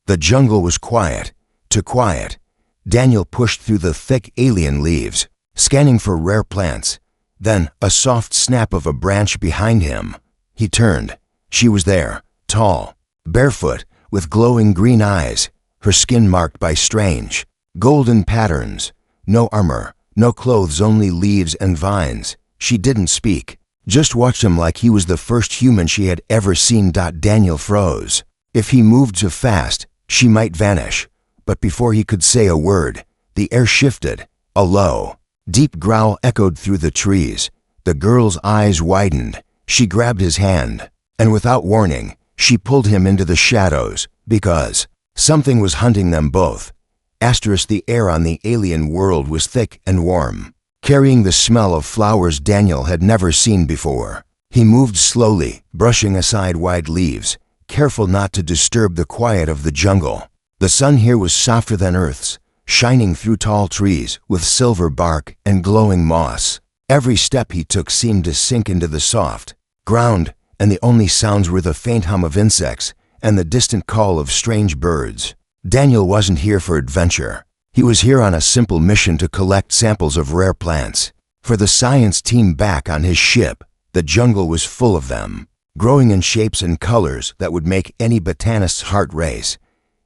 The jungle was quiet, too quiet. Daniel pushed through the thick alien leaves, scanning for rare plants. Then a soft snap of a branch behind him. He turned. She was there, tall, barefoot, with glowing green eyes, her skin marked by strange, golden patterns. No armor, no clothes, only leaves and vines. She didn't speak, just watched him like he was the first human she had ever seen. Daniel froze. If he moved too fast, she might vanish. But before he could say a word, the air shifted. A low, deep growl echoed through the trees. The girl's eyes widened. She grabbed his hand, and without warning, she pulled him into the shadows, because something was hunting them both. The air on the alien world was thick and warm, carrying the smell of flowers Daniel had never seen before. He moved slowly, brushing aside wide leaves, careful not to disturb the quiet of the jungle. The sun here was softer than Earth's, shining through tall trees with silver bark and glowing moss. Every step he took seemed to sink into the soft ground, and the only sounds were the faint hum of insects and the distant call of strange birds. Daniel wasn't here for adventure. He was here on a simple mission to collect samples of rare plants. For the science team back on his ship, the jungle was full of them, growing in shapes and colors that would make any botanist's heart race.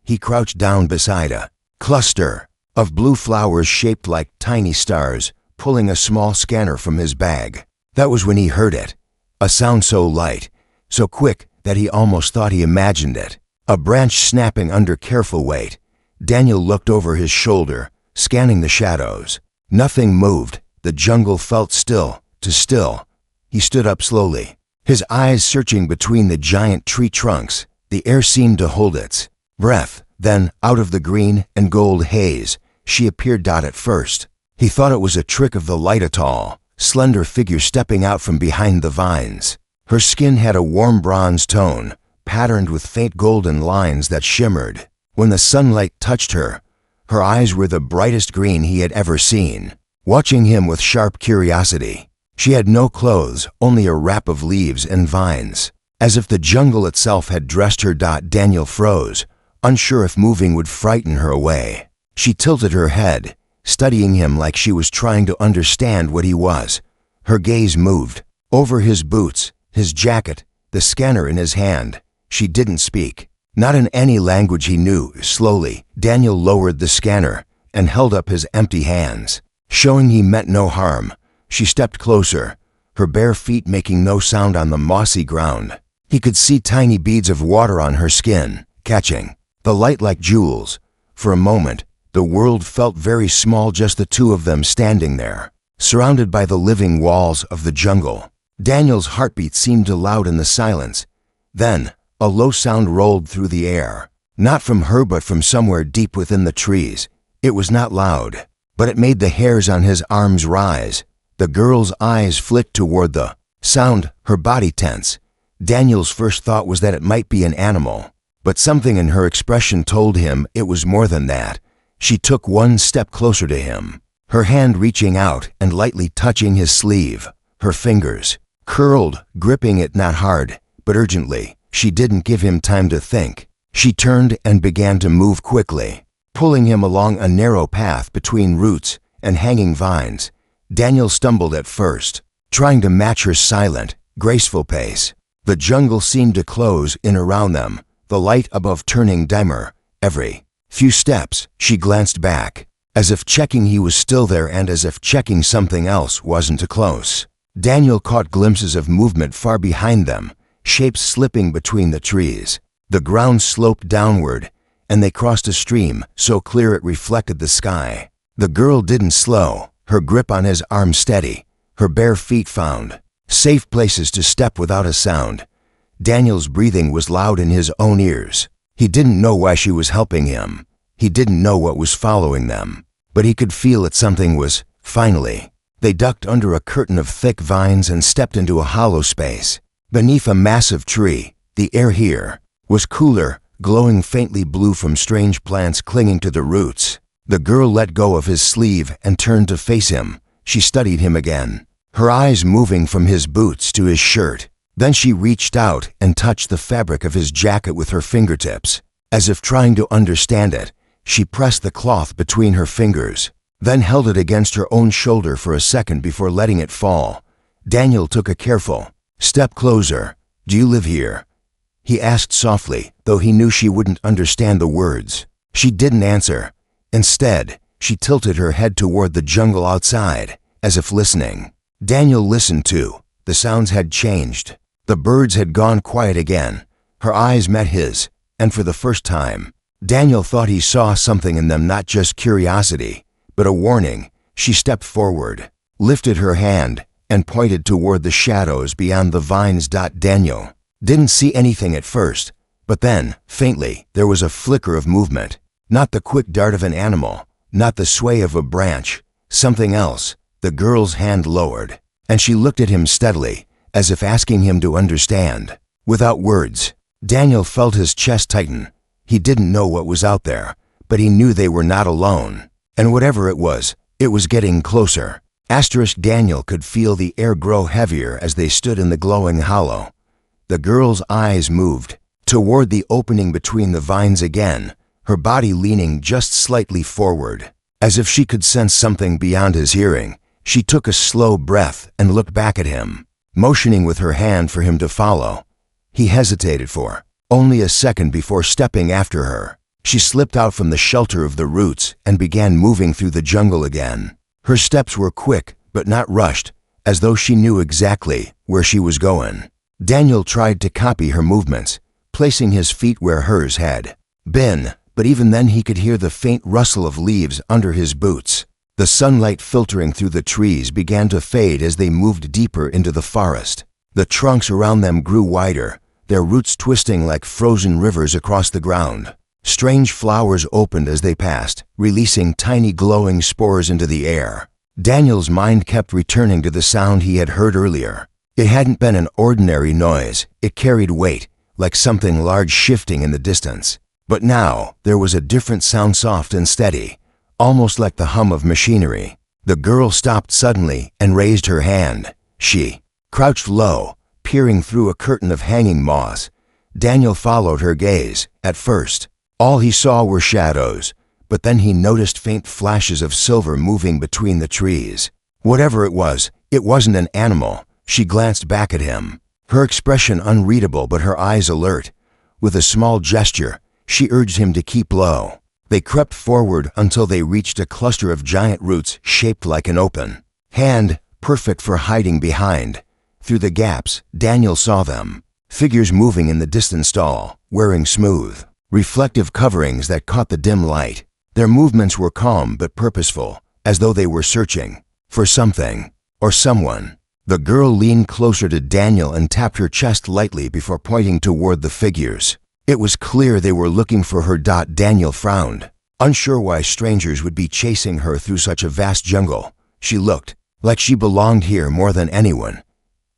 He crouched down beside a cluster of blue flowers shaped like tiny stars, pulling a small scanner from his bag. That was when he heard it. A sound so light, so quick that he almost thought he imagined it. A branch snapping under careful weight. Daniel looked over his shoulder, scanning the shadows. Nothing moved. The jungle felt still, too still. He stood up slowly, his eyes searching between the giant tree trunks. The air seemed to hold its breath. Then, out of the green and gold haze, she appeared. At first, he thought it was a trick of the light. A tall, slender figure stepping out from behind the vines. Her skin had a warm bronze tone, patterned with faint golden lines that shimmered. When the sunlight touched her, her eyes were the brightest green he had ever seen, watching him with sharp curiosity. She had no clothes, only a wrap of leaves and vines, as if the jungle itself had dressed her. Daniel froze, unsure if moving would frighten her away. She tilted her head, studying him like she was trying to understand what he was. Her gaze moved over his boots, his jacket, the scanner in his hand. She didn't speak, not in any language he knew. Slowly, Daniel lowered the scanner and held up his empty hands, showing he meant no harm. She stepped closer, her bare feet making no sound on the mossy ground. He could see tiny beads of water on her skin, catching the light like jewels. For a moment, the world felt very small, just the two of them standing there, surrounded by the living walls of the jungle. Daniel's heartbeat seemed loud in the silence. Then, a low sound rolled through the air, not from her but from somewhere deep within the trees. It was not loud, but it made the hairs on his arms rise. The girl's eyes flicked toward the sound, her body tense. Daniel's first thought was that it might be an animal, but something in her expression told him it was more than that. She took one step closer to him, her hand reaching out and lightly touching his sleeve, her fingers curled, gripping it not hard, but urgently. She didn't give him time to think. She turned and began to move quickly, pulling him along a narrow path between roots and hanging vines. Daniel stumbled at first, trying to match her silent, graceful pace. The jungle seemed to close in around them, the light above turning dimmer. Every few steps, she glanced back, as if checking he was still there and as if checking something else wasn't too close. Daniel caught glimpses of movement far behind them, shapes slipping between the trees. The ground sloped downward, and they crossed a stream so clear it reflected the sky. The girl didn't slow, her grip on his arm steady. Her bare feet found safe places to step without a sound. Daniel's breathing was loud in his own ears. He didn't know why she was helping him. He didn't know what was following them. But he could feel that something was. Finally, they ducked under a curtain of thick vines and stepped into a hollow space. Beneath a massive tree, the air here was cooler, glowing faintly blue from strange plants clinging to the roots. The girl let go of his sleeve and turned to face him. She studied him again, her eyes moving from his boots to his shirt. Then she reached out and touched the fabric of his jacket with her fingertips. As if trying to understand it, she pressed the cloth between her fingers, then held it against her own shoulder for a second before letting it fall. Daniel took a careful step closer. "Do you live here?" he asked softly, though he knew she wouldn't understand the words. She didn't answer. Instead, she tilted her head toward the jungle outside, as if listening. Daniel listened too. The sounds had changed. The birds had gone quiet again. Her eyes met his, and for the first time, Daniel thought he saw something in them, not just curiosity, but a warning. She stepped forward, lifted her hand, and pointed toward the shadows beyond the vines. Daniel didn't see anything at first, but then, faintly, there was a flicker of movement. Not the quick dart of an animal, not the sway of a branch, something else. The girl's hand lowered, and she looked at him steadily, as if asking him to understand. Without words, Daniel felt his chest tighten. He didn't know what was out there, but he knew they were not alone. And whatever it was getting closer. Daniel could feel the air grow heavier as they stood in the glowing hollow. The girl's eyes moved toward the opening between the vines again, her body leaning just slightly forward. As if she could sense something beyond his hearing, she took a slow breath and looked back at him, motioning with her hand for him to follow. He hesitated for only a second before stepping after her. She slipped out from the shelter of the roots and began moving through the jungle again. Her steps were quick, but not rushed, as though she knew exactly where she was going. Daniel tried to copy her movements, placing his feet where hers had been, but even then he could hear the faint rustle of leaves under his boots. The sunlight filtering through the trees began to fade as they moved deeper into the forest. The trunks around them grew wider, their roots twisting like frozen rivers across the ground. Strange flowers opened as they passed, releasing tiny glowing spores into the air. Daniel's mind kept returning to the sound he had heard earlier. It hadn't been an ordinary noise. It carried weight, like something large shifting in the distance. But now, there was a different sound, soft and steady, almost like the hum of machinery. The girl stopped suddenly and raised her hand. She crouched low, peering through a curtain of hanging moss. Daniel followed her gaze. At first, all he saw were shadows, but then he noticed faint flashes of silver moving between the trees. Whatever it wasn't an animal. She glanced back at him, her expression unreadable but her eyes alert. With a small gesture, she urged him to keep low. They crept forward until they reached a cluster of giant roots shaped like an open hand, perfect for hiding behind. Through the gaps, Daniel saw them, figures moving in the distant stall, wearing smooth, reflective coverings that caught the dim light. Their movements were calm but purposeful, as though they were searching for something or someone. The girl leaned closer to Daniel and tapped her chest lightly before pointing toward the figures. It was clear they were looking for her. Daniel frowned, unsure why strangers would be chasing her through such a vast jungle. She looked like she belonged here more than anyone.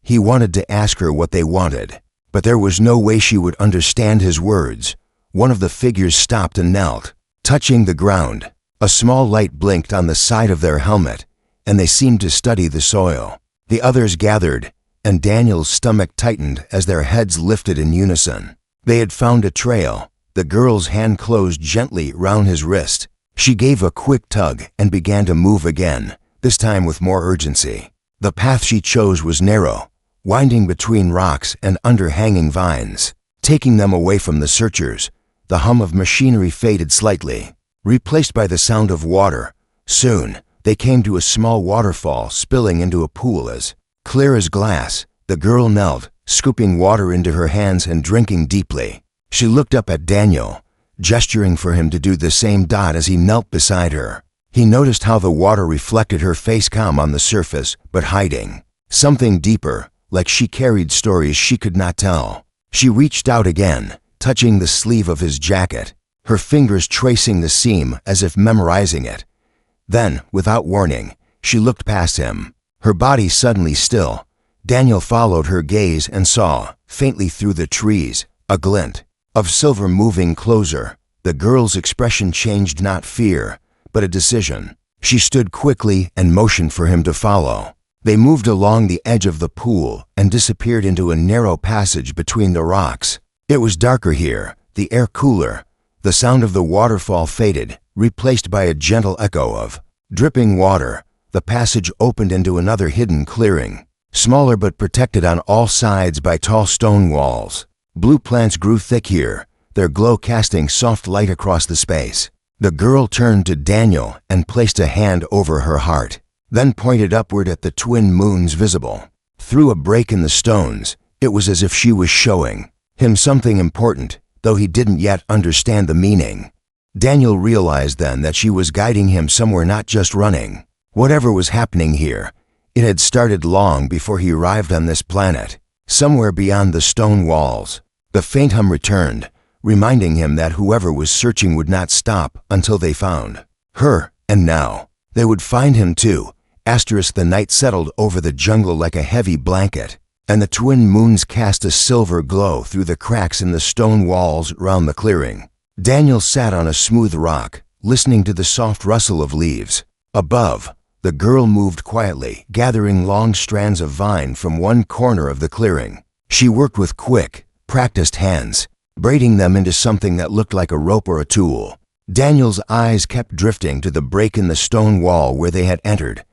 He wanted to ask her what they wanted, but there was no way she would understand his words. One of the figures stopped and knelt, touching the ground. A small light blinked on the side of their helmet, and they seemed to study the soil. The others gathered, and Daniel's stomach tightened as their heads lifted in unison. They had found a trail. The girl's hand closed gently round his wrist. She gave a quick tug and began to move again, this time with more urgency. The path she chose was narrow, winding between rocks and under hanging vines, taking them away from the searchers. The hum of machinery faded slightly, replaced by the sound of water. Soon, they came to a small waterfall spilling into a pool as clear as glass. The girl knelt, scooping water into her hands and drinking deeply. She looked up at Daniel, gesturing for him to do the same. As he knelt beside her, he noticed how the water reflected her face, calm on the surface, but hiding something deeper, like she carried stories she could not tell. She reached out again, touching the sleeve of his jacket, her fingers tracing the seam as if memorizing it. Then, without warning, she looked past him, her body suddenly still. Daniel followed her gaze and saw, faintly through the trees, a glint of silver moving closer. The girl's expression changed, not fear, but a decision. She stood quickly and motioned for him to follow. They moved along the edge of the pool and disappeared into a narrow passage between the rocks. It was darker here, the air cooler, The sound of the waterfall faded, replaced by a gentle echo of dripping water. The passage opened into another hidden clearing, smaller but protected on all sides by tall stone walls. Blue plants grew thick here, their glow casting soft light across the space. The girl turned to Daniel and placed a hand over her heart, then pointed upward at the twin moons visible. Through a break in the stones, it was as if she was showing him something important, though he didn't yet understand the meaning. Daniel realized then that she was guiding him somewhere, not just running. Whatever was happening here, it had started long before he arrived on this planet, somewhere beyond the stone walls. The faint hum returned, reminding him that whoever was searching would not stop until they found her, and now they would find him too. The night settled over the jungle like a heavy blanket, and the twin moons cast a silver glow through the cracks in the stone walls round the clearing. Daniel sat on a smooth rock, listening to the soft rustle of leaves. Above, the girl moved quietly, gathering long strands of vine from one corner of the clearing. She worked with quick, practiced hands, braiding them into something that looked like a rope or a tool. Daniel's eyes kept drifting to the break in the stone wall where they had entered.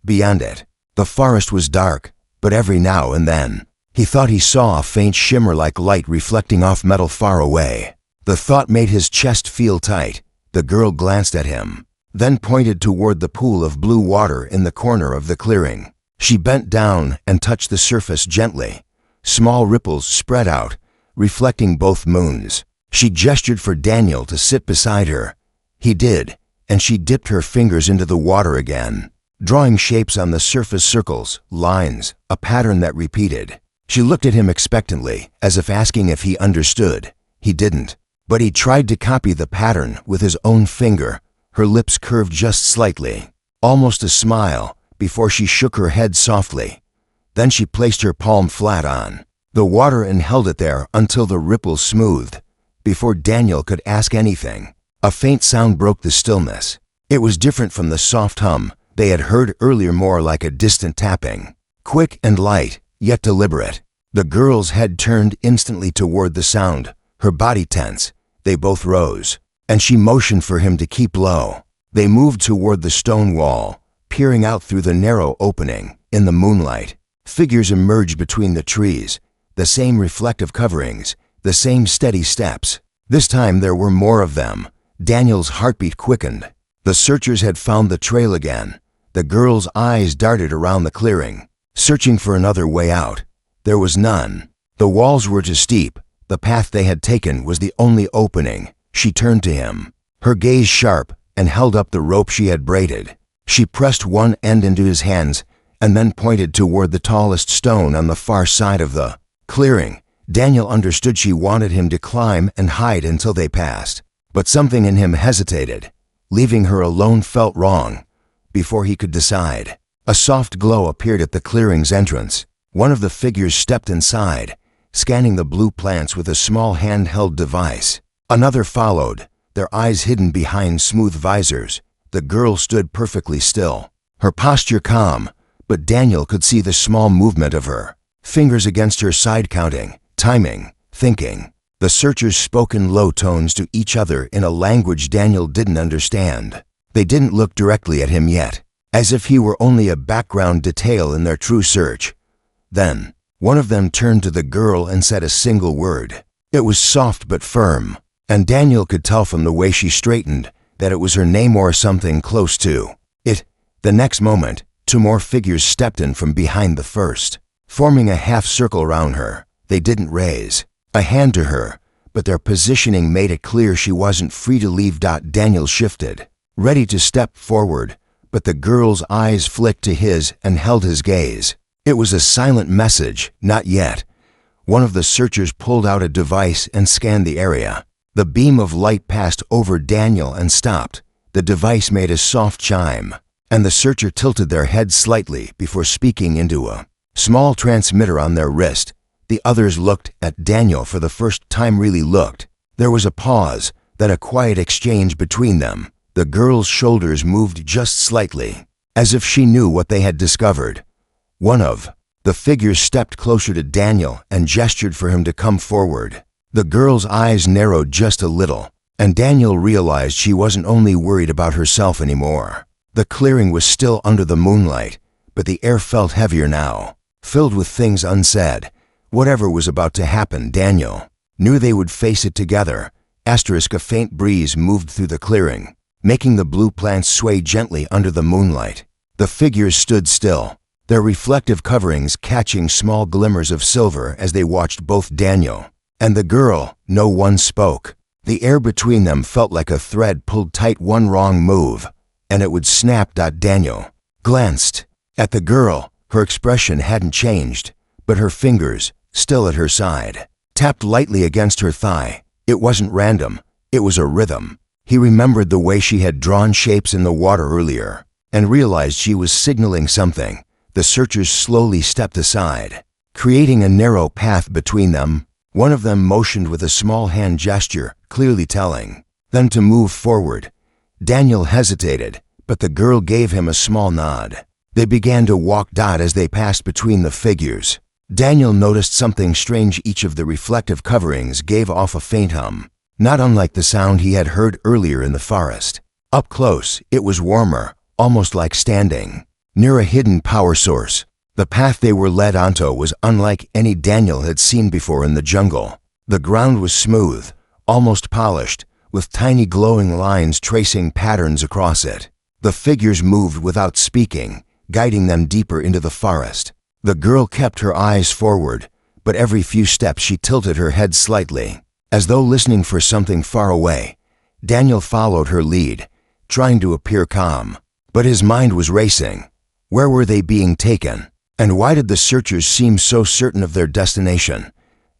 Beyond it, the forest was dark, but every now and then, he thought he saw a faint shimmer like light reflecting off metal far away. The thought made his chest feel tight. The girl glanced at him, then pointed toward the pool of blue water in the corner of the clearing. She bent down and touched the surface gently. Small ripples spread out, reflecting both moons. She gestured for Daniel to sit beside her. He did, and she dipped her fingers into the water again, drawing shapes on the surface, circles, lines, a pattern that repeated. She looked at him expectantly, as if asking if he understood. He didn't, but he tried to copy the pattern with his own finger. Her lips curved just slightly, almost a smile, before she shook her head softly. Then she placed her palm flat on the water and held it there until the ripples smoothed. Before Daniel could ask anything, a faint sound broke the stillness. It was different from the soft hum they had heard earlier, more like a distant tapping, quick and light, yet deliberate. The girl's head turned instantly toward the sound, her body tense. They both rose, and she motioned for him to keep low. They moved toward the stone wall, peering out through the narrow opening. In the moonlight, figures emerged between the trees, the same reflective coverings, the same steady steps. This time there were more of them. Daniel's heartbeat quickened. The searchers had found the trail again. The girl's eyes darted around the clearing, searching for another way out. There was none. The walls were too steep. The path they had taken was the only opening. She turned to him, her gaze sharp, and held up the rope she had braided. She pressed one end into his hands and then pointed toward the tallest stone on the far side of the clearing. Daniel understood she wanted him to climb and hide until they passed, but something in him hesitated. Leaving her alone felt wrong. Before he could decide, a soft glow appeared at the clearing's entrance. One of the figures stepped inside, scanning the blue plants with a small handheld device. Another followed, their eyes hidden behind smooth visors. The girl stood perfectly still, her posture calm, but Daniel could see the small movement of her fingers against her side, counting, timing, thinking. The searchers spoke in low tones to each other in a language Daniel didn't understand. They didn't look directly at him yet, as if he were only a background detail in their true search. Then, one of them turned to the girl and said a single word. It was soft but firm, and Daniel could tell from the way she straightened that it was her name or something close to it. The next moment, two more figures stepped in from behind the first, forming a half circle around her. They didn't raise a hand to her, but their positioning made it clear she wasn't free to leave. Daniel shifted, ready to step forward, but the girl's eyes flicked to his and held his gaze. It was a silent message, not yet. One of the searchers pulled out a device and scanned the area. The beam of light passed over Daniel and stopped. The device made a soft chime, and the searcher tilted their head slightly before speaking into a small transmitter on their wrist. The others looked at Daniel for the first time, really looked. There was a pause, then a quiet exchange between them. The girl's shoulders moved just slightly, as if she knew what they had discovered. One of the figures stepped closer to Daniel and gestured for him to come forward. The girl's eyes narrowed just a little. And Daniel realized she wasn't only worried about herself anymore. The clearing was still under the moonlight, but the air felt heavier now, filled with things unsaid. Whatever was about to happen, Daniel knew they would face it together. A faint breeze moved through the clearing, making the blue plants sway gently under the moonlight. The figures stood still, their reflective coverings catching small glimmers of silver as they watched both Daniel and the girl. No one spoke. The air between them felt like a thread pulled tight. One wrong move, and it would snap. Daniel glanced at the girl. Her expression hadn't changed, but her fingers, still at her side, tapped lightly against her thigh. It wasn't random, it was a rhythm. He remembered the way she had drawn shapes in the water earlier, and realized she was signaling something. The searchers slowly stepped aside, creating a narrow path between them. One of them motioned with a small hand gesture, clearly telling them to move forward. Daniel hesitated, but the girl gave him a small nod. They began to walk. As they passed between the figures, Daniel noticed something strange. Each of the reflective coverings gave off a faint hum, not unlike the sound he had heard earlier in the forest. Up close, it was warmer, almost like standing near a hidden power source. The path they were led onto was unlike any Daniel had seen before in the jungle. The ground was smooth, almost polished, with tiny glowing lines tracing patterns across it. The figures moved without speaking, guiding them deeper into the forest. The girl kept her eyes forward, but every few steps she tilted her head slightly, as though listening for something far away. Daniel followed her lead, trying to appear calm, but his mind was racing. Where were they being taken? And why did the searchers seem so certain of their destination?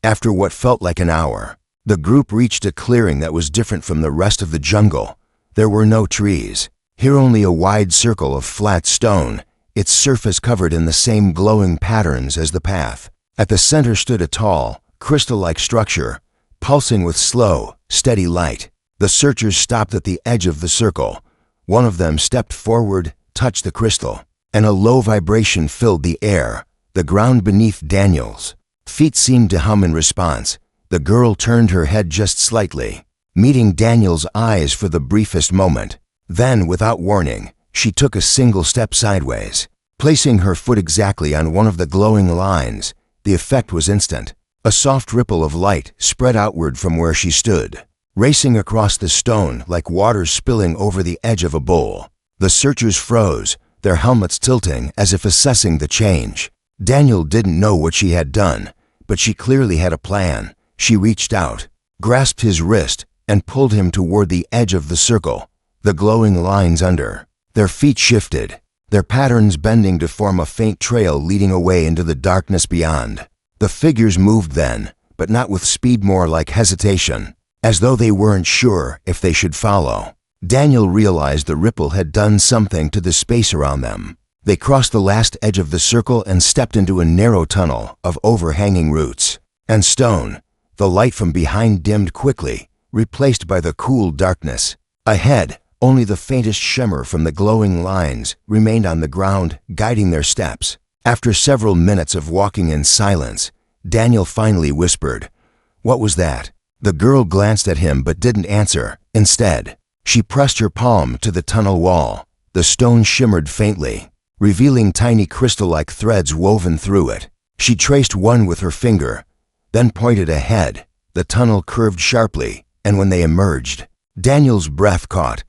After what felt like an hour, the group reached a clearing that was different from the rest of the jungle. There were no trees. Here only a wide circle of flat stone, its surface covered in the same glowing patterns as the path. At the center stood a tall, crystal-like structure, pulsing with slow, steady light. The searchers stopped at the edge of the circle. One of them stepped forward, touched the crystal, and a low vibration filled the air. The ground beneath Daniel's feet seemed to hum in response. The girl turned her head just slightly, meeting Daniel's eyes for the briefest moment. Then, without warning, she took a single step sideways, placing her foot exactly on one of the glowing lines. The effect was instant. A soft ripple of light spread outward from where she stood, racing across the stone like water spilling over the edge of a bowl. The searchers froze, their helmets tilting as if assessing the change. Daniel didn't know what she had done, but she clearly had a plan. She reached out, grasped his wrist, and pulled him toward the edge of the circle, the glowing lines under. Their feet shifted, their patterns bending to form a faint trail leading away into the darkness beyond. The figures moved then, but not with speed, more like hesitation, as though they weren't sure if they should follow. Daniel realized the ripple had done something to the space around them. They crossed the last edge of the circle and stepped into a narrow tunnel of overhanging roots and stone. The light from behind dimmed quickly, replaced by the cool darkness. Ahead, only the faintest shimmer from the glowing lines remained on the ground, guiding their steps. After several minutes of walking in silence, Daniel finally whispered, "What was that?" The girl glanced at him but didn't answer. Instead, she pressed her palm to the tunnel wall. The stone shimmered faintly, revealing tiny crystal-like threads woven through it. She traced one with her finger, then pointed ahead. The tunnel curved sharply, and when they emerged, Daniel's breath caught.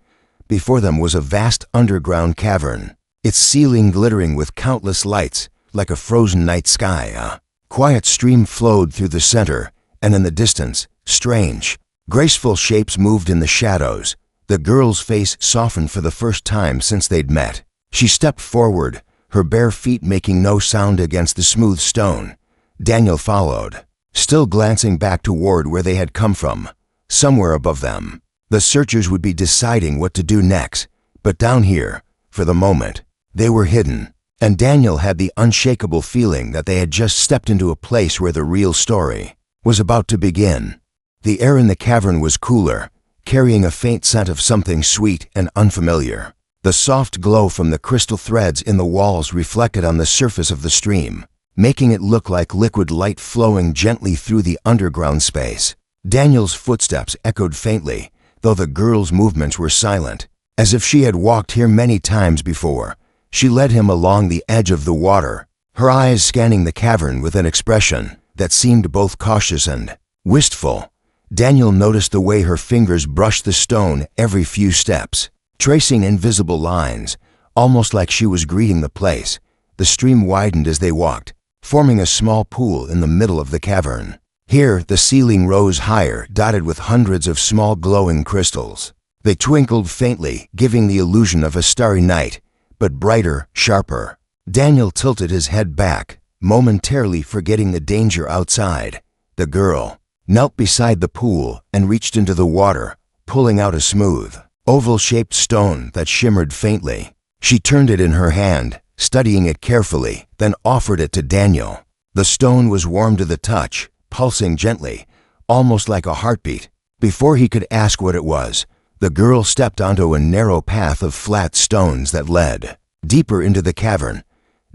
Before them was a vast underground cavern, its ceiling glittering with countless lights, like a frozen night sky. A quiet stream flowed through the center, and in the distance, strange, graceful shapes moved in the shadows. The girl's face softened for the first time since they'd met. She stepped forward, her bare feet making no sound against the smooth stone. Daniel followed, still glancing back toward where they had come from. Somewhere above them, the searchers would be deciding what to do next, but down here, for the moment, they were hidden, and Daniel had the unshakable feeling that they had just stepped into a place where the real story was about to begin. The air in the cavern was cooler, carrying a faint scent of something sweet and unfamiliar. The soft glow from the crystal threads in the walls reflected on the surface of the stream, making it look like liquid light flowing gently through the underground space. Daniel's footsteps echoed faintly, though the girl's movements were silent. As if she had walked here many times before, she led him along the edge of the water, her eyes scanning the cavern with an expression that seemed both cautious and wistful. Daniel noticed the way her fingers brushed the stone every few steps, tracing invisible lines, almost like she was greeting the place. The stream widened as they walked, forming a small pool in the middle of the cavern. Here, the ceiling rose higher, dotted with hundreds of small glowing crystals. They twinkled faintly, giving the illusion of a starry night, but brighter, sharper. Daniel tilted his head back, momentarily forgetting the danger outside. The girl knelt beside the pool and reached into the water, pulling out a smooth, oval-shaped stone that shimmered faintly. She turned it in her hand, studying it carefully, then offered it to Daniel. The stone was warm to the touch, pulsing gently, almost like a heartbeat. Before he could ask what it was, the girl stepped onto a narrow path of flat stones that led deeper into the cavern.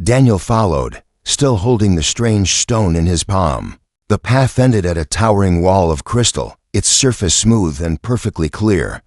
Daniel followed, still holding the strange stone in his palm. The path ended at a towering wall of crystal, its surface smooth and perfectly clear.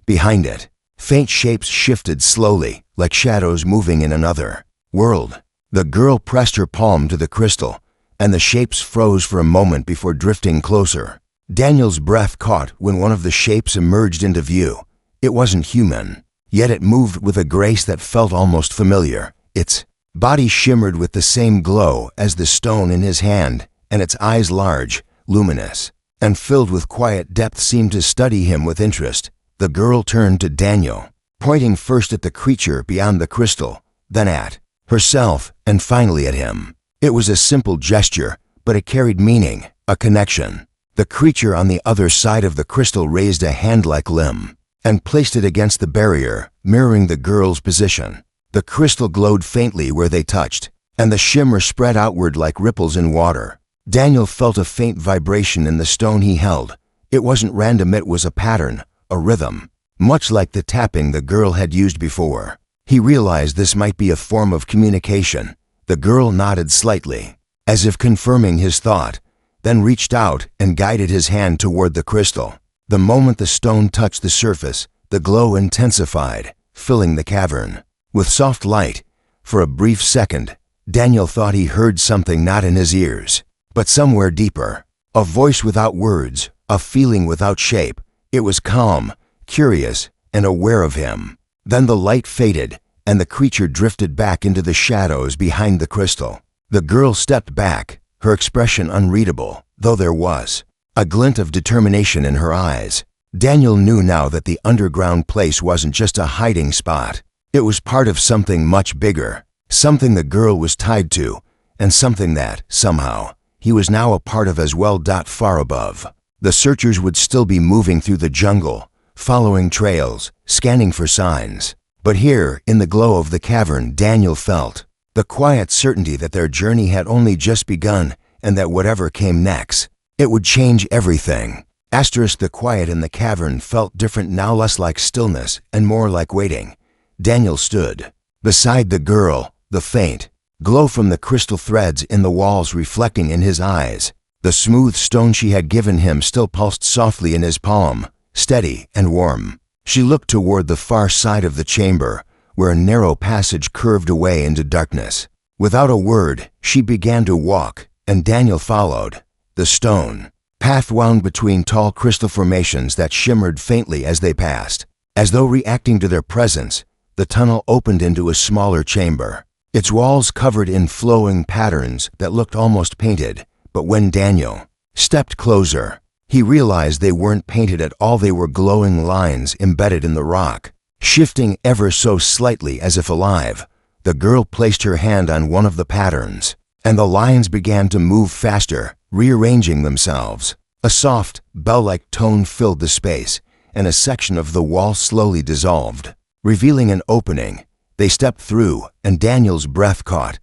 Behind it, faint shapes shifted slowly, like shadows moving in another world. The girl pressed her palm to the crystal, and the shapes froze for a moment before drifting closer. Daniel's breath caught when one of the shapes emerged into view. It wasn't human, yet it moved with a grace that felt almost familiar. Its body shimmered with the same glow as the stone in his hand, and its eyes, large, luminous, and filled with quiet depth, seemed to study him with interest. The girl turned to Daniel, pointing first at the creature beyond the crystal, then at herself, and finally at him. It was a simple gesture, but it carried meaning, a connection. The creature on the other side of the crystal raised a hand-like limb and placed it against the barrier, mirroring the girl's position. The crystal glowed faintly where they touched, and the shimmer spread outward like ripples in water. Daniel felt a faint vibration in the stone he held. It wasn't random, it was a pattern, a rhythm, much like the tapping the girl had used before. He realized this might be a form of communication. The girl nodded slightly, as if confirming his thought, then reached out and guided his hand toward the crystal. The moment the stone touched the surface, the glow intensified, filling the cavern with soft light. For a brief second, Daniel thought he heard something not in his ears, but somewhere deeper. A voice without words, a feeling without shape. It was calm, curious, and aware of him. Then the light faded, and the creature drifted back into the shadows behind the crystal. The girl stepped back, her expression unreadable, though there was a glint of determination in her eyes. Daniel knew now that the underground place wasn't just a hiding spot. It was part of something much bigger, something the girl was tied to, and something that, somehow, he was now a part of as well. Far above, the searchers would still be moving through the jungle, following trails, scanning for signs. But here, in the glow of the cavern, Daniel felt the quiet certainty that their journey had only just begun, and that whatever came next, it would change everything. The quiet in the cavern felt different now, less like stillness and more like waiting. Daniel stood beside the girl, the faint glow from the crystal threads in the walls reflecting in his eyes. The smooth stone she had given him still pulsed softly in his palm, steady and warm. She looked toward the far side of the chamber, where a narrow passage curved away into darkness. Without a word, she began to walk, and Daniel followed. The stone path wound between tall crystal formations that shimmered faintly as they passed. As though reacting to their presence, the tunnel opened into a smaller chamber, its walls covered in flowing patterns that looked almost painted. But when Daniel stepped closer, he realized they weren't painted at all. They were glowing lines embedded in the rock, shifting ever so slightly as if alive. The girl placed her hand on one of the patterns, and the lines began to move faster, rearranging themselves. A soft, bell-like tone filled the space, and a section of the wall slowly dissolved, revealing an opening. They stepped through, and Daniel's breath caught.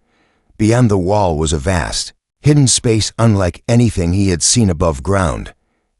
Beyond the wall was a vast, hidden space unlike anything he had seen above ground.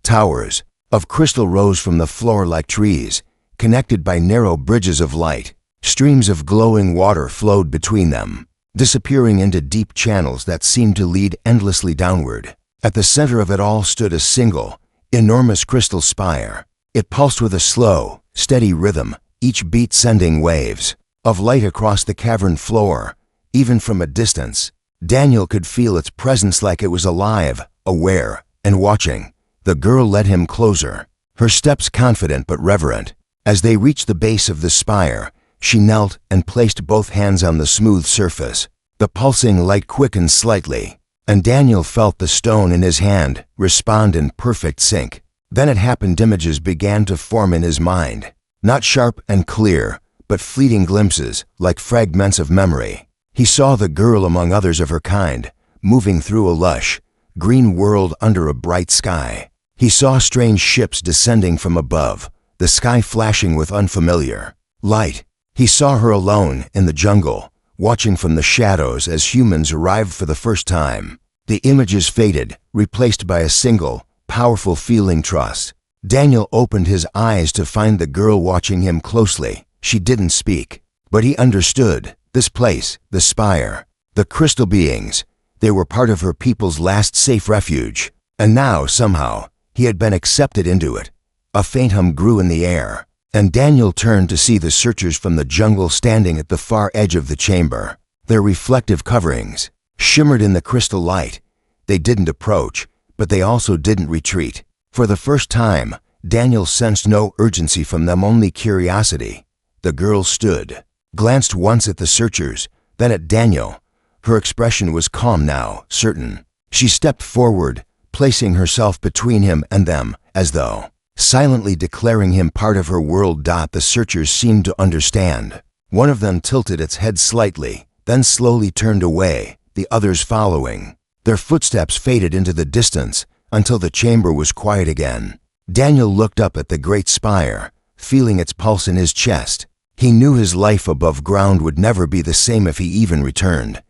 Towers of crystal rose from the floor like trees, connected by narrow bridges of light. Streams of glowing water flowed between them, disappearing into deep channels that seemed to lead endlessly downward. At the center of it all stood a single, enormous crystal spire, It pulsed with a slow, steady rhythm, each beat sending waves of light across the cavern floor. Even from a distance, Daniel could feel its presence, like it was alive, aware, and watching. The girl led him closer, her steps confident but reverent. As they reached the base of the spire, she knelt and placed both hands on the smooth surface. The pulsing light quickened slightly, and Daniel felt the stone in his hand respond in perfect sync. Then it happened. Images began to form in his mind, not sharp and clear, but fleeting glimpses, like fragments of memory. He saw the girl among others of her kind, moving through a lush, green world under a bright sky. He saw strange ships descending from above, the sky flashing with unfamiliar light. He saw her alone in the jungle, watching from the shadows as humans arrived for the first time. The images faded, replaced by a single, powerful feeling: trust. Daniel opened his eyes to find the girl watching him closely. She didn't speak, but he understood. This place, the spire, the crystal beings, they were part of her people's last safe refuge. And now, somehow, he had been accepted into it. A faint hum grew in the air, and Daniel turned to see the searchers from the jungle standing at the far edge of the chamber. Their reflective coverings shimmered in the crystal light. They didn't approach, but they also didn't retreat. For the first time, Daniel sensed no urgency from them, only curiosity. The girl stood, glanced once at the searchers, then at Daniel. Her expression was calm now, certain. She stepped forward, placing herself between him and them, as though silently declaring him part of her world. The searchers seemed to understand. One of them tilted its head slightly, then slowly turned away, the others following. Their footsteps faded into the distance until the chamber was quiet again. Daniel looked up at the great spire, feeling its pulse in his chest. He knew his life above ground would never be the same if he even returned.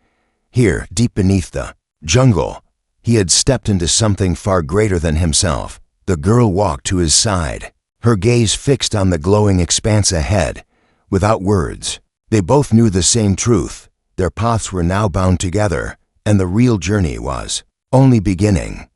Here, deep beneath the jungle, he had stepped into something far greater than himself. The girl walked to his side, her gaze fixed on the glowing expanse ahead. Without words, they both knew the same truth. Their paths were now bound together, and the real journey was only beginning.